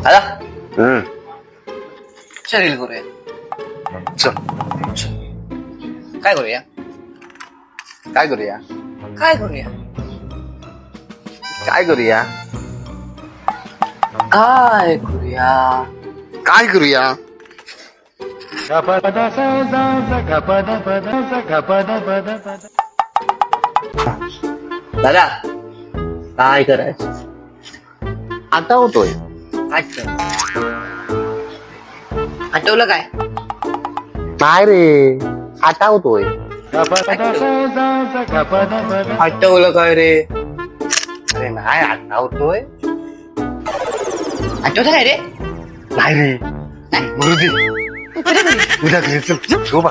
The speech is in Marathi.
दादा रील करूया. चल काय करूया? काय करूया काय करूया? काय करूया काय करूया? काय करूया दादा काय करायचं? आता होतोय आठवलं काय? नाही रे आता होतोय आठवलं काय रे? अरे नाही आता होतोय आठवलं काय रे? नाही रे मरू दे उद्या घरी चल झोपा